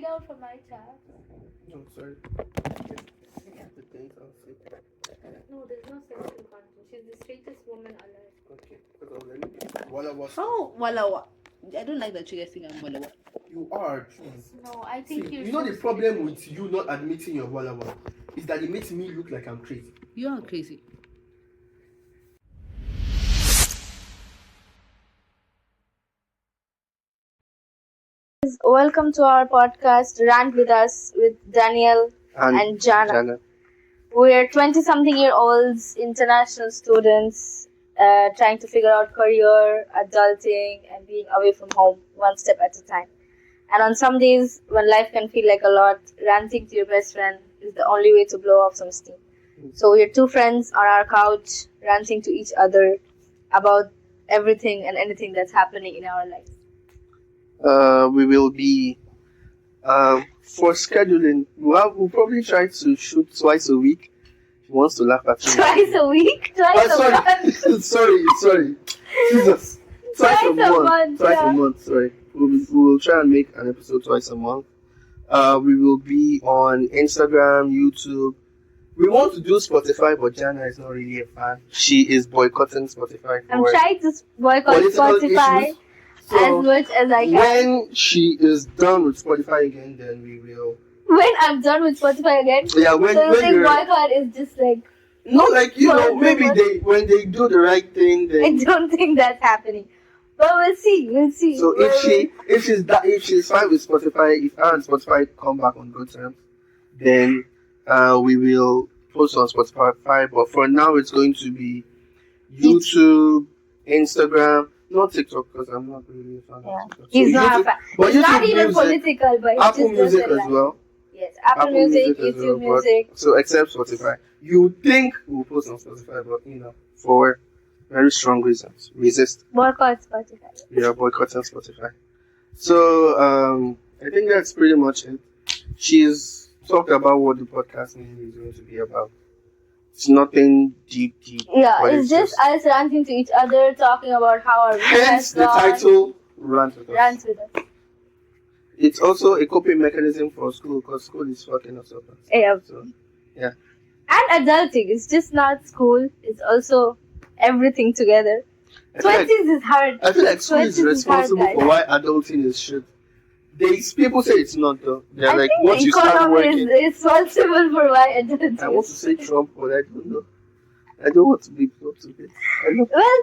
down from my chat. No, sorry. The things I'll say. No, there's no sexual content. She's the straightest woman alive. Okay. What about How Walawa? I don't like that you're saying I'm Walawa. you are? Please. No, I think See, you're you know so the problem stupid. with you not admitting your walla is that it makes me look like I'm crazy. You are crazy. Welcome to our podcast, Rant with us, with Daniel and Jana. We're 20-something-year-olds, international students, trying to figure out career, adulting, and being away from home, one step at a time. And on some days, when life can feel like a lot, ranting to your best friend is the only way to blow off some steam. So we're two friends on our couch, ranting to each other about everything and anything that's happening in our lives. We will be for scheduling. We'll probably try to shoot twice a week. He wants to laugh at me. Twice a week? Twice a month? sorry. Jesus. Twice a month. Twice yeah. a month, sorry. We will try and make an episode twice a month. We will be on Instagram, YouTube. We want to do Spotify, but Jana is not really a fan. She is boycotting Spotify. I'm trying to boycott Spotify issues. So as much as I can. when she is done with Spotify again, then we will. When I'm done with Spotify again? Yeah, when so you think you're... boycott is just like... Not like, maybe when they do the right thing, then... I don't think that's happening. But we'll see. So if she's fine with Spotify, if her and Spotify come back on good terms, then we will post on Spotify. But for now, it's going to be YouTube, Instagram, not TikTok because I'm not really a fan of TikTok. He's not a fan. But it's YouTube not even music, political, but Apple just Music doesn't as well. Yes, Apple Music, as YouTube well, Music. So except Spotify, you think we'll post on Spotify, but for very strong reasons, resist. Boycott Spotify. Yeah, boycotting Spotify. So I think that's pretty much it. She's talked about what the podcast mainly is going to be about. It's nothing deep. Yeah, it's just us ranting to each other, talking about how our week hence has the gone. title Rant with Us. Rant with us. It's also a coping mechanism for school because school is fucking us up. Yeah. So, yeah. And adulting. It's just not school. It's also everything together. 20s is hard. I feel like school is 20s responsible hard, for why adulting is shit. People say it's not though. They're I like, think once the you start economy working. is responsible for why adulting. I want to say Trump, but I don't know. I don't want to be. Well,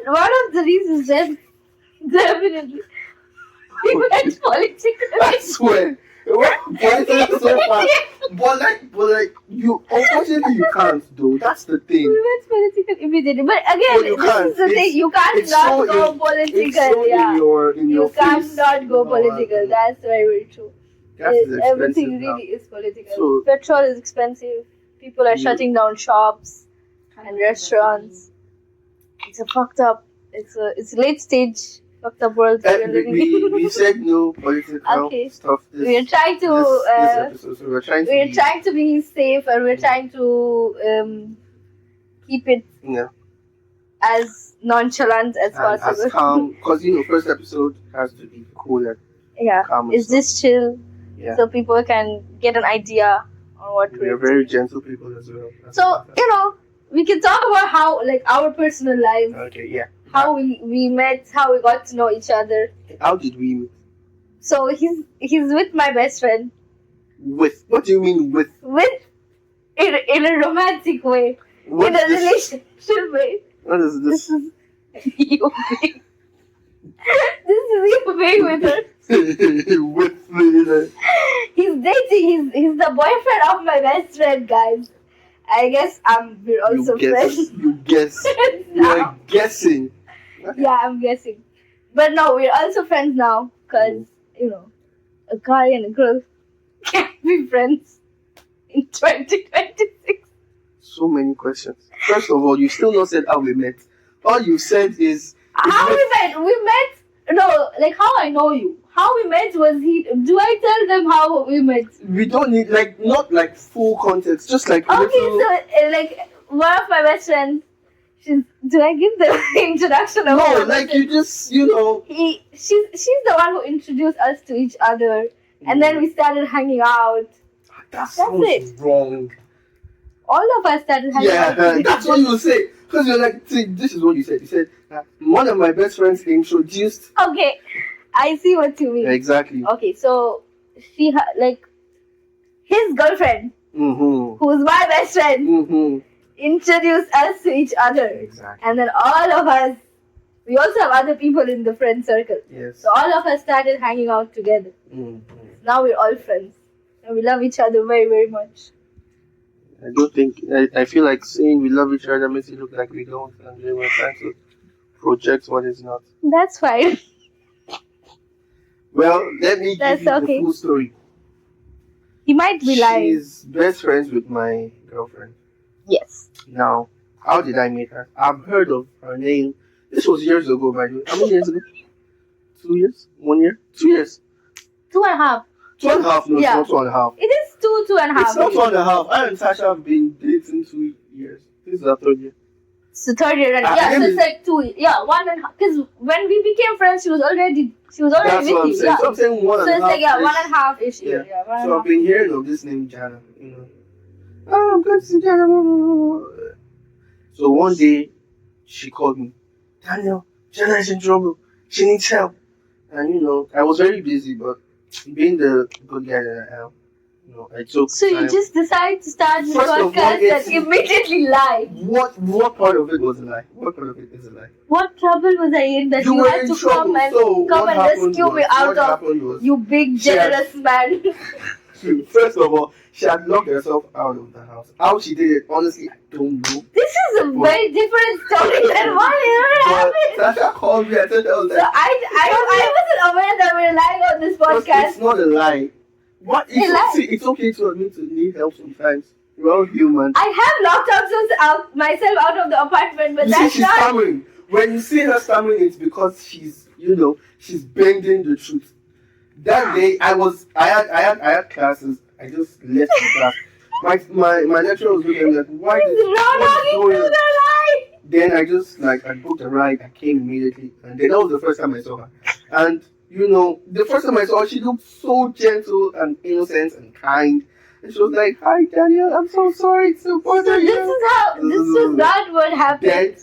one of the reasons then, definitely, we went political. I swear. Politics so fast. But like, you, unfortunately, you can't though. That's the We thing. went political immediately. But again, No, you this can't. is the thing. You can't it's not so go in- political. It's so Yeah. in your You can't face. not go political. That's very, very true. Gas is Everything expensive now. really is political. So- Petrol is expensive. People are shutting down shops and restaurants. It's a fucked up. It's a late stage fucked up world that we're living in. We said no political Okay. stuff. We're trying to this episode, so we're trying to be safe, and we're trying to keep it as nonchalant as possible. as calm because first episode has to be cool and Yeah, calm. and it's stuff. just chill, Yeah. so people can get an idea on what We're we're very doing. gentle people as well. That's So perfect. we can talk about how our personal lives, Okay, yeah. how we met, how we got to know each other. How did we meet? So he's with my best friend, With what do you mean with? in a romantic way, What in a is this? relationship way. What is This this? is you being. This is you being with her. with me? He's dating. He's the boyfriend of my best friend, guys. I guess we're also friends. You guess. now. You're guessing. Yeah, I'm guessing. But no, we're also friends now because a guy and a girl can't be friends in 2026. So many questions. First of all, you still not said how we met. All you said is How we met? We met. No, like how I know you. How we met was do I tell them how we met? we don't need not like full context, just like Okay, little, so like one of my best friends. Do I give the introduction of no, my like best you just She's the one who introduced us to each other. and then we started hanging out. That sounds it. wrong. All of us started hanging out. That's what you say. Because you're like, see, this is what you said. You said, one of my best friends introduced. Okay, I see what you mean. Exactly. Okay, so she like his girlfriend, who's my best friend, introduced us to each other. Exactly. And then all of us, we also have other people in the friend circle. Yes. So all of us started hanging out together. Now we're all friends. And we love each other very, very much. I don't think, I feel like saying we love each other makes it look like we don't, and we were trying to project what is not. That's fine. Well, let me give you the full story. He might be lying. She's best friends with my girlfriend. Yes. Now, how did I meet her? I've heard of her name. This was years ago, by the way. How many years ago? 2 years? 1 year? 2 years? 2.5. 2.5? No, yeah. It's not 2.5. It is 2.5. It's not 2.5. I and Sasha have been dating 2 years. This is our 3rd year. So 3rd year, and so it's like 2. Yeah, 1.5. Because when we became friends, she was already That's with what I'm you. saying. Yeah. So I'm saying 1.5. So it's like 1.5-ish. Yeah. Yeah, so I've been hearing of this name, Jana. Oh, I'm good to see Jana. So one day, she called me. Daniel, Jana is in trouble. She needs help. And I was very busy, but being the good guy that I am, I took. So you just decided to start the podcast and immediately lie. What part of it was a lie? What part of it is a lie? What trouble was I in that you had to come and rescue me out of you big generous man? First of all, she had locked herself out of the house. How she did it, honestly, I don't know. This is a very different story than what happened. Sasha called me. I said that was like. So I wasn't aware that we were lying on this podcast. It's not a lie. What? It's okay to admit to need help sometimes. We're all human. I have locked myself out of the apartment, but that's she's stammering. When you see her stammering, it's because she's bending the truth. That day, I had classes. I just left the class. My lecturer was looking at me like, why did you Then I just I booked a ride. I came immediately, and then that was the first time I saw her. And the first time I saw her, she looked so gentle and innocent and kind. And she was like, "Hi, Daniel. I'm so sorry to bother you." This is not what happened. Then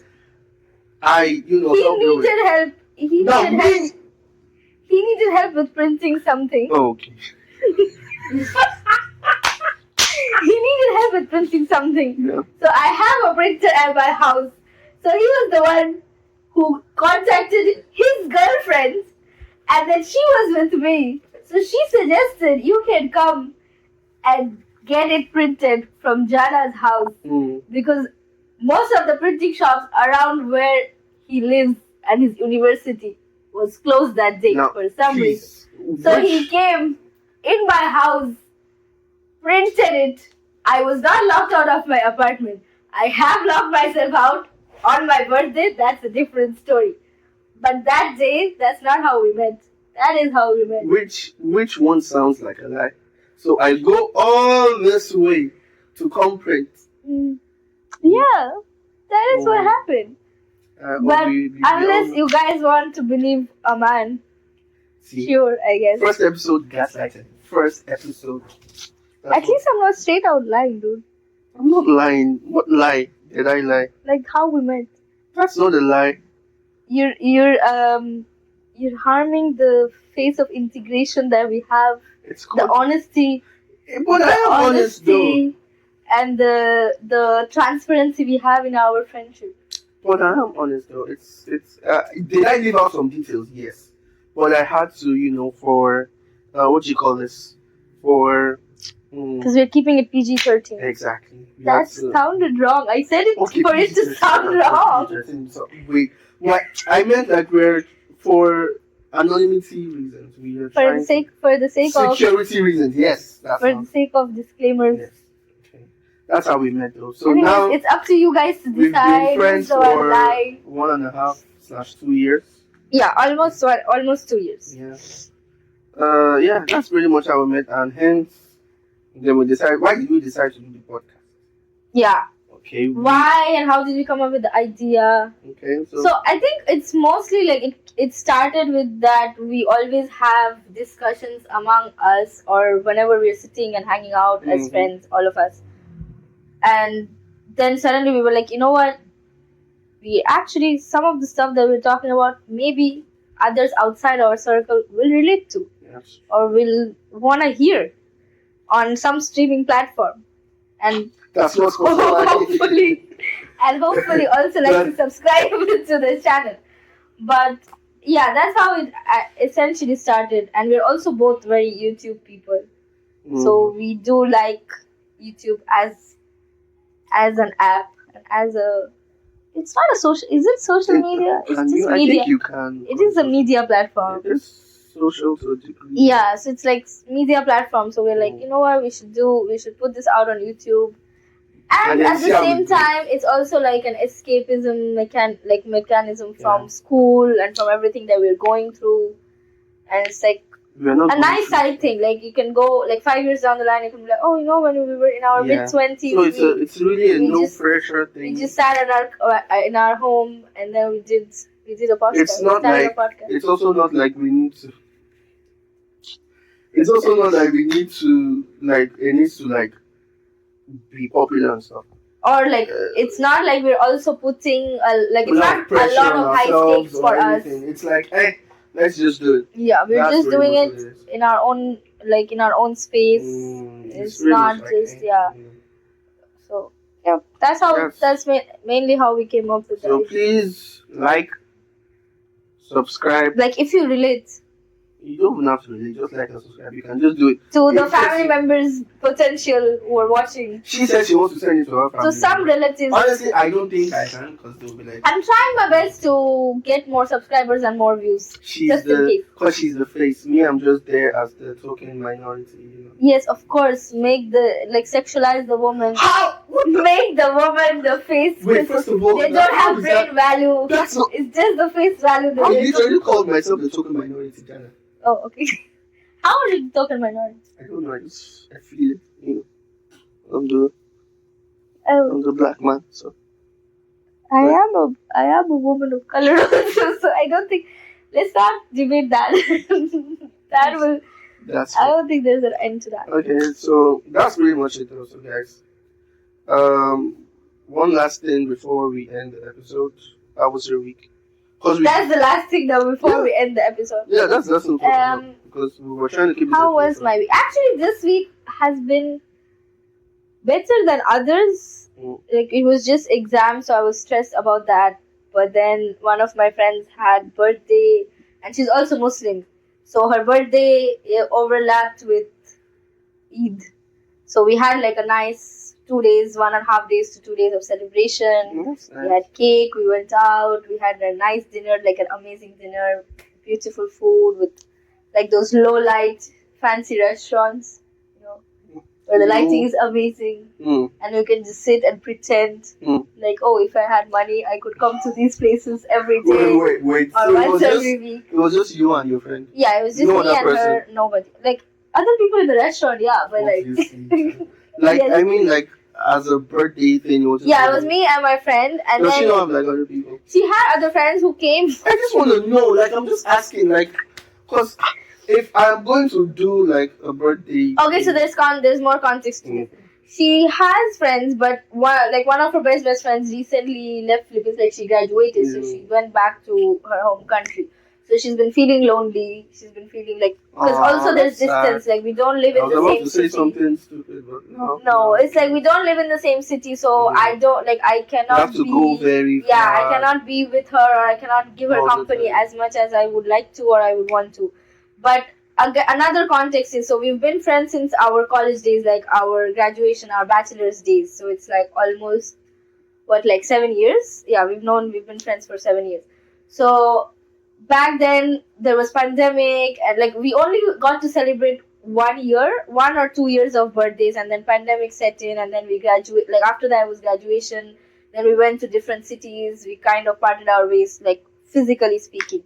he needed help. He needed help with printing something. Okay. He needed help with printing something. Yeah. So I have a printer at my house. So he was the one who contacted his girlfriend, and then she was with me. So she suggested you can come and get it printed from Jana's house because most of the printing shops around where he lives and his university was closed that day for some reason. So he came in my house, printed it. I was not locked out of my apartment. I have locked myself out on my birthday. That's a different story. But that day, that's not how we met. That is how we met. Which one sounds like a lie? So I go all this way to come print. Yeah, that is what happened. But unless you guys want to believe a man, sure, I guess. First episode, gaslighting. First episode. At least I'm not straight out lying, dude. I'm not lying. What lie did I lie? Like how we met. That's not a lie. You're harming the face of integration that we have. It's called the honesty. But I am honest though. And the transparency we have in our friendship. But I am honest though. It's did I leave out some details? Yes. But I had to, for what do you call this? For because we're keeping it PG-13. Exactly. That sounded wrong. I said it for it to sound wrong. So, wait, what I meant we're for anonymity reasons. We are for the sake of security reasons. Yes, the sake of disclaimers. Yes. Okay. That's how we met though. So anyways, now it's up to you guys to decide. We've been friends for 1.5/2 years. Yeah, almost 2 years. Yeah, that's pretty much how we met, and hence then we decided. Why did we decide to do the podcast? Yeah. Okay. Why and how did we come up with the idea? Okay. So I think it's mostly like it started with that we always have discussions among us or whenever we're sitting and hanging out as friends, all of us. And then suddenly we were like, you know what? We actually, some of the stuff that we're talking about, maybe others outside our circle will relate to. Yes. Or will want to hear on some streaming platform. And that's what's hopefully also like to subscribe to the channel. But yeah, that's how it essentially started. And we're also both very YouTube people. So we do like YouTube as an app and as a, it's not a social, is it social media? It's just media. I think you can. It is a media platform. It is social to a degree. Yeah, so it's like media platform. So we're like, you know what we should put this out on YouTube. And at the same time, it's also like an escapism mechanism from school and from everything that we're going through. And it's like a nice side thing. Like you can go like 5 years down the line, you can be like, oh, you know, when we were in our mid-20s, so it's really a no pressure thing. We just sat in our home and then we did a podcast. It's not like it's also not like we need to. It's also not like we need to like it needs to like be popular and stuff. Or like it's not like we're also putting it's not a lot of high stakes for us. It's like, hey, let's just do it. Yeah, we're just doing it in our own space. It's not just So yeah, that's mainly how we came up with that. So please like, subscribe. Like if you relate. You don't even have to really just like and subscribe. You can just do it. To the family members potential who are watching. She said she wants to send it to her family. To some relatives. Honestly, I don't think I can because they'll be like. I'm trying my best to get more subscribers and more views. Because she's the face. Me, I'm just there as the token minority. You know? Yes, of course. Make sexualize the woman. How? Make the woman the face. Wait, first of all, they don't have brain value. That's not. It's just the face value. I literally called myself the token minority, Jana. Oh, okay. How are you token minority? I don't know. I feel it. You know, I'm the black man. So I am a woman of color also. So I don't think. Let's not debate that. I don't think there's an end to that. Okay, so that's pretty much it, also, guys. One last thing before we end the episode. How was your week? That's the last thing though before we end the episode. Yeah, that's no problem. Because we were trying to keep it. How was my week? Actually, this week has been better than others. Like it was just exams, so I was stressed about that. But then one of my friends had birthday, and she's also Muslim, so her birthday overlapped with Eid. So we had like a nice 2 days, 1.5 days to 2 days of celebration. Nice. We had cake, we went out, we had a nice dinner, like an amazing dinner, beautiful food with like those low light fancy restaurants, you know, where the lighting is amazing and you can just sit and pretend like, oh, if I had money, I could come to these places every day. Wait. Or once every week. It was just you and your friend? Yeah, it was just me and her, nobody. Like, other people in the restaurant, yeah, but like, I mean, like, as a birthday thing, it was it was me and my friend, and does then she not have like other people? She had other friends who came. I just want to know, like, I'm just asking, like, because if I'm going to do like a birthday, okay, so there's more context to it. She has friends, but one of her best friends recently left Philippines, like she graduated, so she went back to her home country. So she's been feeling lonely. She's been feeling like, because also there's distance. Like we don't live in the same city. Say something stupid, but no, it's like we don't live in the same city. So I cannot. You have to go very far. Yeah, I cannot be with her, or I cannot give her company as much as I would like to, or I would want to. But another context is, so we've been friends since our college days, like our graduation, our bachelor's days. So it's like almost 7 years? Yeah, we've been friends for 7 years. So back then there was pandemic, and like we only got to celebrate 1 or 2 years of birthdays, and then pandemic set in, and then we graduate. Like after that was graduation. Then we went to different cities. We kind of parted our ways, like physically speaking.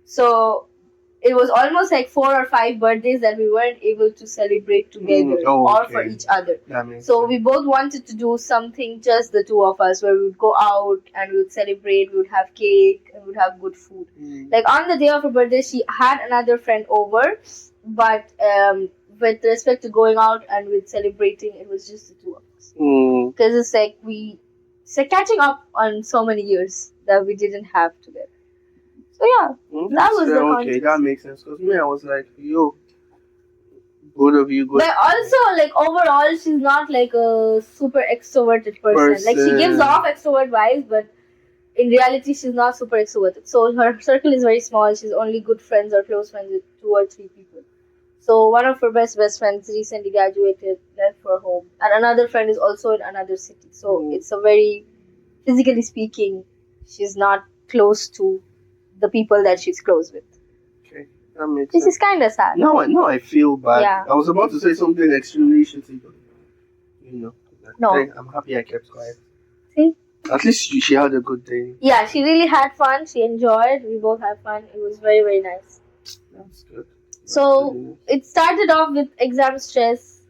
So it was almost like 4 or 5 birthdays that we weren't able to celebrate together or for each other. So we both wanted to do something, just the two of us, where we would go out and we would celebrate, we would have cake, and we would have good food. Like on the day of her birthday, she had another friend over, but with respect to going out and with celebrating, it was just the two of us. Because it's like catching up on so many years that we didn't have together. So yeah, that was the okay. That makes sense. Because me, I was like, yo, both of you go. But also, like overall, she's not like a super extroverted person. Like she gives off extrovert vibes, but in reality, she's not super extroverted. So her circle is very small. She's only good friends or close friends with 2 or 3 people. So one of her best friends recently graduated, left for home, and another friend is also in another city. So it's a very, physically speaking, she's not close to the people that she's close with. Okay, that makes this sense. Is kind of sad. No, I feel bad. Yeah. I was about to say something extremely shitty, but no. I'm happy I kept quiet. See? At least she had a good day. Yeah, she really had fun. She enjoyed. We both had fun. It was very, very nice. That's good. So it started off with exam stress,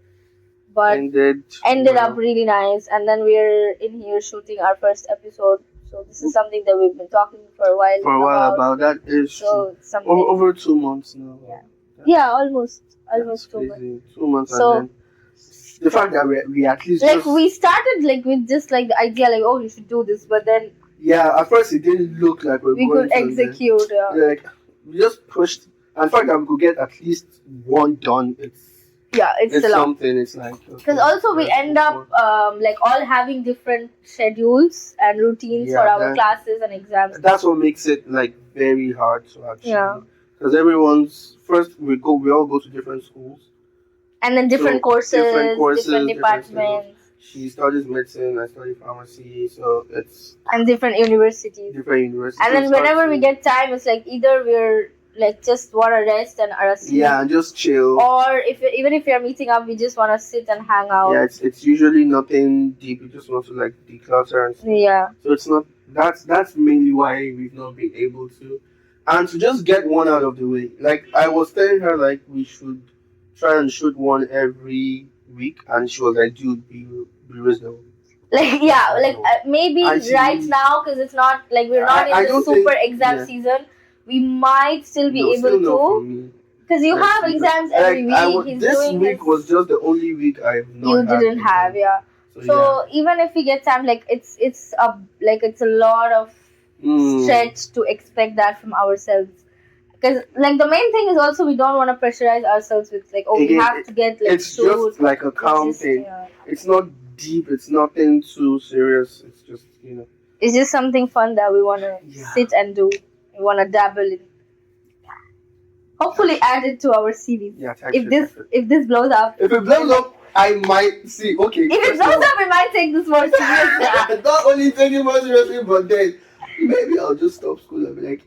but ended up really nice. And then we're in here shooting our first episode. So this is something that we've been talking for a while about. That is so true. Over 2 months now. Yeah, almost 2 months. 2 months, so, and then the fact that we at least like we started like with just like the idea like, oh, you should do this, but then at first it didn't look like we could execute. Like we just pushed. And the fact that we could get at least one done, it's something. It's like because also we end up like all having different schedules and routines for our classes and exams. That's what makes it like very hard to actually. Because we all go to different schools. And then different courses, different departments. She studies medicine, I study pharmacy, so it's and different universities. And then whenever we get time, it's like either we're like just want to rest and are asleep. Yeah, and just chill. Or even if we are meeting up, we just want to sit and hang out. Yeah, it's usually nothing deep. We just want to like declutter and stuff. Yeah. So it's not. That's mainly why we've not been able to, and to just get one out of the way. Like I was telling her, like we should try and shoot one every week, and she was like, "Dude, be reasonable." Like maybe right now because it's not like we're not in the super exam season. We might still be able to, because you have exams every week. This week was just the only week I've not. You didn't have, So even if we get time, like it's a lot of stretch to expect that from ourselves. Because like the main thing is also we don't want to pressurize ourselves with like we have to get like. It's just like a calm thing. It's not deep. It's nothing too serious. It's just It's just something fun that we want to sit and do. We want to dabble in. Hopefully, add it to our series. Yeah, if this blows up. If it blows up, I might see. Okay. If it blows up, we might take this more seriously. Not only take it more seriously, but then maybe I'll just stop school and be like,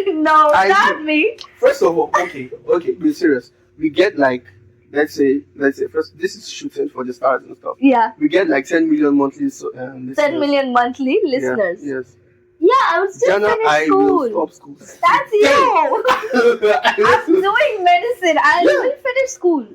No, not me. First of all, okay, be serious. We get like, let's say first, this is shooting for the stars and stuff. Yeah. We get like 10 million monthly listeners. 10 million monthly listeners. Yes. Yeah, I would still finish school. I will stop school. That's you. I'm doing medicine. I will finish school.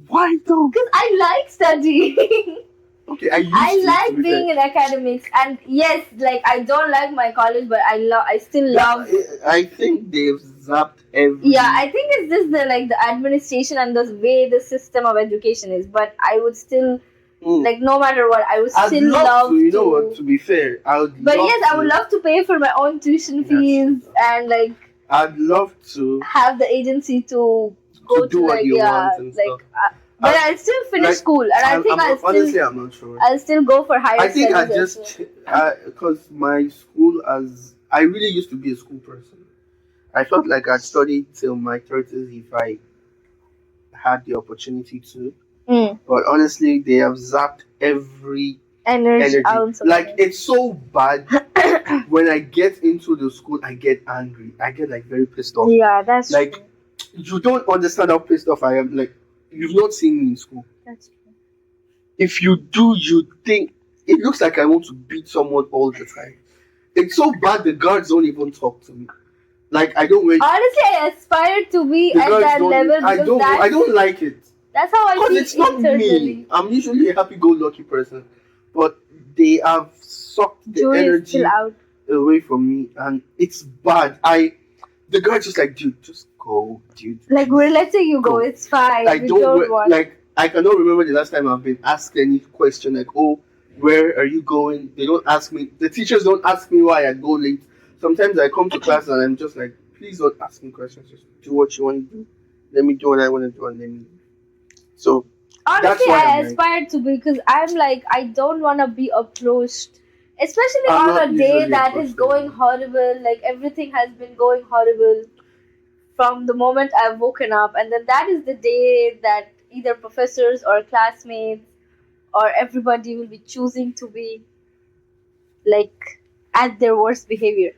Why though? Because I like studying. Okay, I like being in academics, and yes, like I don't like my college, but I still love. I think they've zapped every. Yeah, I think it's just the administration and the way the system of education is, but I would still. Like no matter what, I would still love to. You know what? To be fair, I would. But yes, I would love to pay for my own tuition fees and like. I'd love to have the agency to go to what you want and stuff. But I'll still finish school, and I think honestly, I'm not sure. I'll still go for higher studies. I think because my school I really used to be a school person. I felt like I'd study till my 30s if I had the opportunity to. But honestly, they have zapped every energy. Like it's so bad. When I get into the school, I get angry. I get like very pissed off. Yeah, that's like true. You don't understand how pissed off I am. Like you've not seen me in school. That's true. If you do, you think it looks like I want to beat someone all the time. It's so bad. The guards don't even talk to me. Like I don't wait. Honestly, I aspire to be The at girls that don't. level I because don't. I don't like it. that's how I Because feel it's not internally. me. I'm usually a happy-go-lucky person, but they have sucked the Jury is energy still out. away from me, and it's bad. The girl just like, dude, just go, dude. Like please we're letting you go. go. It's fine. I we don't want. like. I cannot remember the last time I've been asked any question like, oh, where are you going? They don't ask me. The teachers don't ask me why I go late. Sometimes I come to class and I'm just like, please don't ask me questions. Just do what you want to do. Let me do what I want to do, and let me. So that's Honestly, why I I'm like, aspire to because I'm like I don't want to be approached, especially I'm on not a day usually that is approached going anymore. horrible. Like everything has been going horrible from the moment I've woken up, and then that is the day that either professors or classmates or everybody will be choosing to be like at their worst behavior.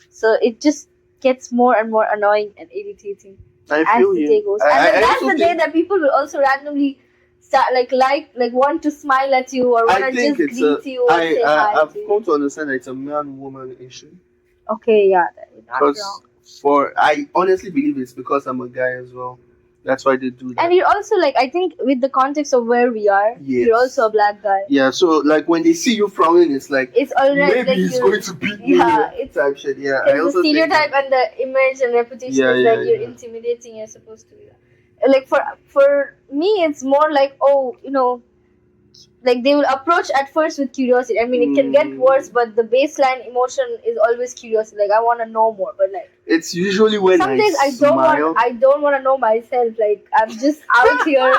So it just gets more and more annoying and irritating I as feel the you. day goes. And then I that's also the day think that people will also randomly start like want to smile at you or want I to think just it's a greet you and say hi I've to you. come to understand that it's a man-woman issue. Okay, yeah, you're not Because wrong. I honestly believe it's because I'm a guy as well. That's why they do that. And you're also like I think with the context of where we are, Yes. you're also a black guy. Yeah, so like when they see you frowning, it's like It's already maybe like he's you're- going to beat me. yeah, it's type shit. Yeah, I because the also think stereotype that. and the image and reputation Yeah, is yeah, like you're yeah. intimidating. You're supposed to be like for me, it's more like oh like they will approach at first with curiosity. I mean, it can get worse, but the baseline emotion is always curiosity. Like I want to know more, but like It's usually when some I days smile. I don't want to know myself. Like I'm just out here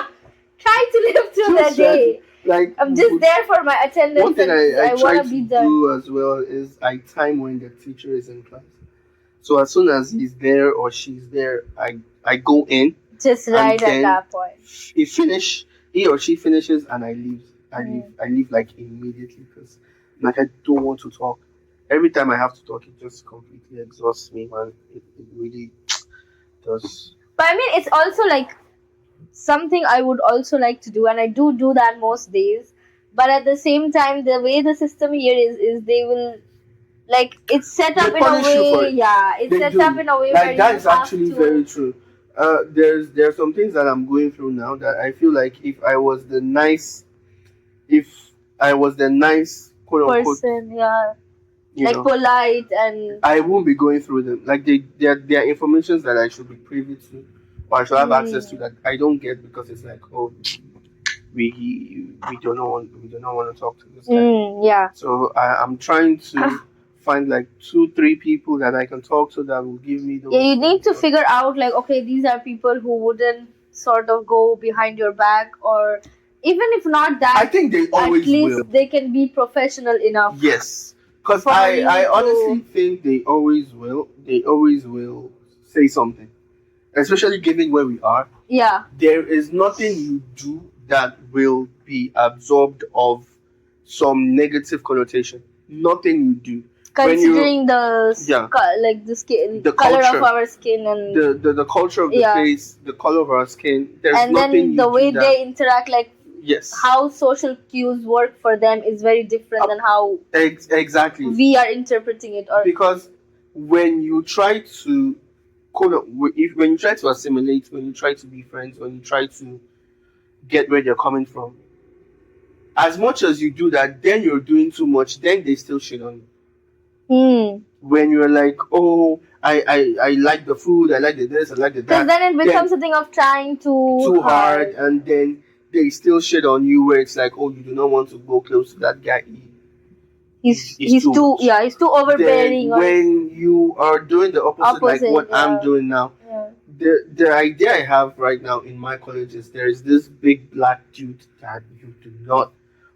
trying to live through the Just try day. to, like I'm just there for my attendance. one thing and I try want to be done. do as well is I time when the teacher is in class. So as soon as he's there or she's there, I go in. Just right at then that point. He or she finishes, and I leave. Mm. I leave like immediately because like I don't want to talk. Every time I have to talk, it just completely exhausts me, man. It really does. But I mean, it's also like something I would also like to do, and I do that most days. But at the same time, the way the system here is they will like it's set They up in a punish you for way. it. Yeah, it's They set do. up in a way where Like that you is have actually to. very true. There are some things that I'm going through now that I feel like if I was the nice quote unquote Person, yeah, you like know, polite and I won't be going through them. Like they are informations that I should be privy to, or I should have access to that I don't get because it's like, oh, we do not want to talk to this guy. yeah. So I'm trying to find like 2-3 people that I can talk to that will give me those. Yeah, you need to things. figure out like okay, these are people who wouldn't sort of go behind your back, or even if not that, I think they at always least will. they can be professional enough. Yes, because For you I to- honestly think they always will. They always will say something, especially given where we are. Yeah. There is nothing you do that will be absorbed of some negative connotation. Nothing you do. Considering like the skin, The color culture, of our skin, and the culture of the Yeah. place, the color of our skin. There's and nothing then you the do way that. they interact, like Yes. how social cues work for them is very different than how Exactly. we are interpreting it. Or Because when you try to when you try to assimilate, when you try to be friends, when you try to get where they're coming from, as much as you do that, then you're doing too much. Then they still shit on you. When you're like, oh, I like the food, I like the this, I like the that. Because then it becomes a thing of trying too hard, and then they still shit on you. Where it's like, oh, you do not want to go close to that guy. He's too much. he's too overbearing. Then when you are doing the opposite like what I'm doing now, the idea I have right now in my college is there is this big black dude that you do not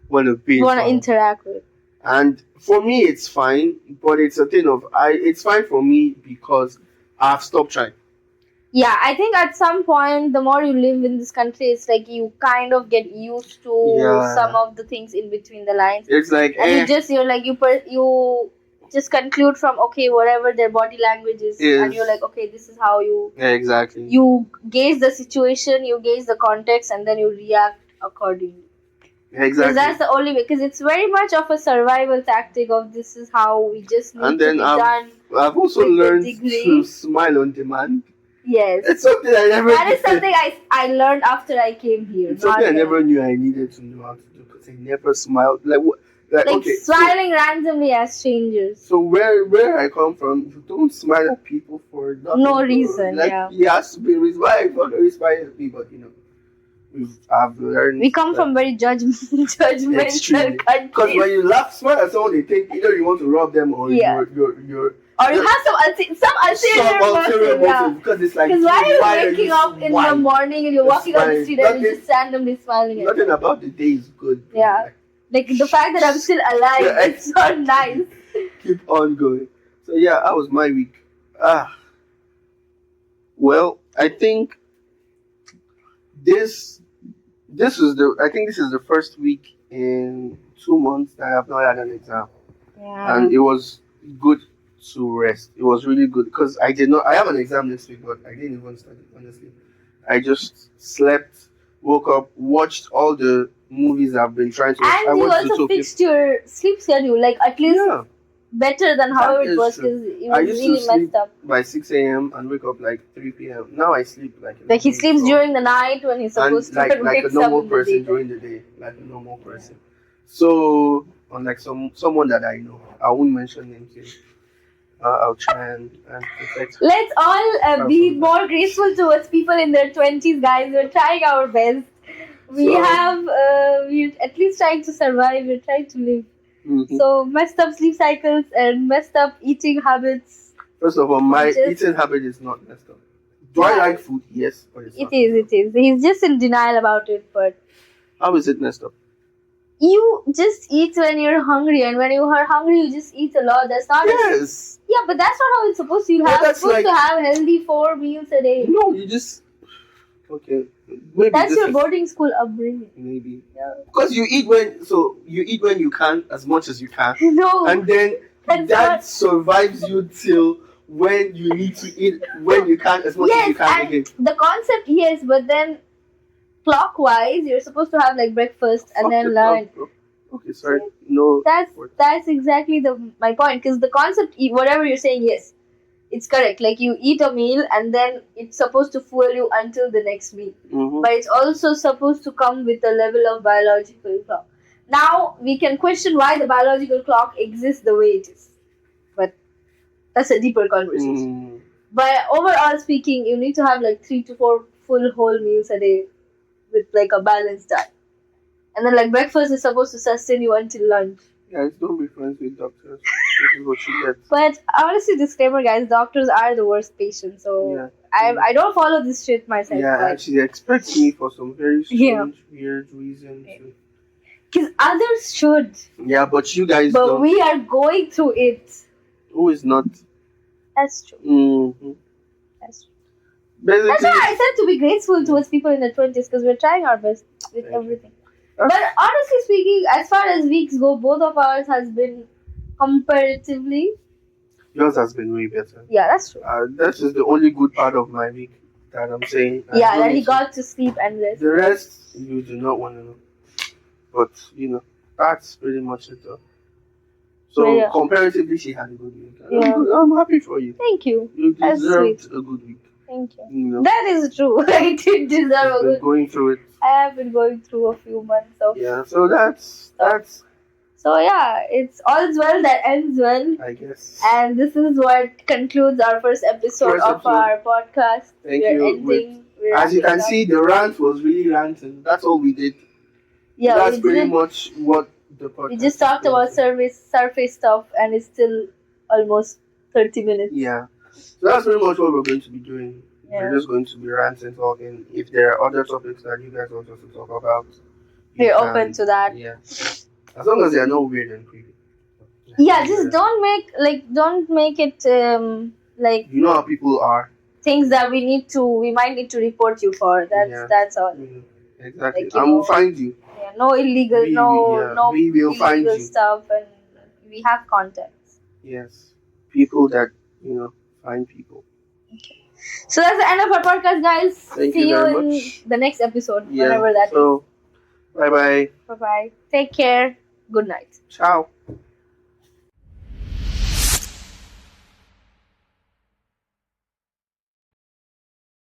want to be. Want to interact with. And for me, it's fine, but it's a thing of it's fine for me because I've stopped trying. Yeah, I think at some point, the more you live in this country, it's like you kind of get used to some of the things in between the lines. It's like, and you just conclude from okay, whatever their body language is, and you're like, okay, this is how you exactly. You gauge the situation, you gauge the context, and then you react accordingly. Because Exactly. that's the only way. Because it's very much of a survival tactic of this is how we just need And to then be done. I've also with the learned degree. to smile on demand. Yes. It's something I never. That is something I learned after I came here. It's something I not never now. knew I needed to know how to do because I never smiled. Like what? Like okay. Smiling randomly as strangers. So where I come from, you don't smile at people for nothing. No reason. Like Yeah. it has to be a reason why I fucking smile at people. But I've learned. We come from very judgmental Extremely. countries. Because when you laugh, smile at someone, they think either you want to rob them or Yeah. you're or you have some ulterior motive. Yeah. Because it's like Because why are you waking up in why? the morning and you're walking on the street and you're just randomly smiling at Nothing them? about the day is good. Yeah. Like the fact that I'm still alive, Yeah, it's not nice. Keep on going. So yeah, that was my week. Well, I think this this is the first week in 2 months that I have not had an exam, Yeah. and it was good to rest. It was really good because I did not. I have an exam next week, but I didn't even study. Honestly, I just slept, woke up, watched all the movies I've been trying to watch. I And you watched also Zootopia. fixed your sleep schedule, like at least Yeah, better than how that it is was true. because it I was used to really sleep messed up. by 6 a.m. and wake up like 3 p.m. Now I sleep like Like he 11, sleeps 12. during the night when he's supposed And to, like and a wakes normal up in the person day. during the day, like a normal person. So unlike someone that I know, I won't mention names here. I'll try and protect. Let's all be From more graceful towards people in their 20s, guys. We're trying our best. We're at least trying to survive. We're trying to live. Mhm. So messed up sleep cycles and messed up eating habits. First of all, my Just- eating habit is not messed up. Do I Yeah. like food? Yes, but it's not. It is. He's just in denial about it, but How is it messed up? you just eat when you're hungry, and when you are hungry, you just eat a lot. That's not. Yes. Yeah, but that's not how it's supposed to. You No, have that's supposed like- to have healthy 4 meals a day. No, you just okay. Maybe That's this your is- boarding school upbringing. Maybe Yeah. because you eat when you can as much as you can, No, and then that's that not. survives you till when you need to eat when you can as much as you Yes, can and again. the concept, yes, but then clockwise, you're supposed to have like breakfast and Fuck then the lunch. clock, bro. Okay, sorry. No. That's exactly my point. Because the concept, whatever you're saying, yes, it's correct. Like you eat a meal and then it's supposed to fuel you until the next meal. Mm-hmm. But it's also supposed to come with a level of biological clock. Now we can question why the biological clock exists the way it is, but that's a deeper conversation. But overall speaking, you need to have like 3 to 4 full whole meals a day with like a balanced diet, and then like breakfast is supposed to sustain you until lunch. Guys, don't be friends with doctors. This is what you get. But honestly, disclaimer, guys, doctors are the worst patients. So Yeah. I don't follow this shit myself. Yeah, like, and she expects me for some very strange, Yeah. weird reason. because others should, Yeah, but you guys but don't. we are going through it. Who is not? That's true. Mm-hmm. That's true. Basically, That's why I said to be grateful towards people in their 20s because we're trying our best with Thank you. everything. But honestly speaking, as far as weeks go, both of ours has been comparatively. yours has been way better. Yeah, that's true. That is the only good part of my week that I'm saying. I Yeah, don't that he need to- got to sleep and rest. The rest, you do not want to know. But, that's pretty much it. Though. So, Yeah. comparatively, she had a good week. Yeah. I'm happy for you. Thank you. You That's deserved a good week. Thank you. You know, That is true. I did deserve a you've been good. going through it. I have been going through a few months of. Yeah, so that's, So yeah, it's all's well that ends well. I guess. And this is what concludes our first episode First of episode. our podcast. Thank We're you. ending. We're As you wrapping can up. see, the rant was really ranting. That's all we did. Yeah, That's we pretty didn't- much what the podcast We just talked is. about surface stuff, and it's still almost 30 minutes. Yeah. So that's pretty much what we're going to be doing. Yeah. We're just going to be ranting, talking. If there are other topics that you guys want us to talk about, you We're can. open to that. Yeah. As long as they are not weird and creepy. Yeah, just don't make it like You know how people are. things that we might need to report you for. That's all. Exactly. Like, and we'll find you. Yeah, no illegal, We will find illegal you. stuff, and we have contacts. Yes. People that, find people. So that's the end of our podcast, guys. Thank See you you very in much. the next episode, Yeah. whenever that is. So Bye bye. Bye bye. Take care. Good night. Ciao.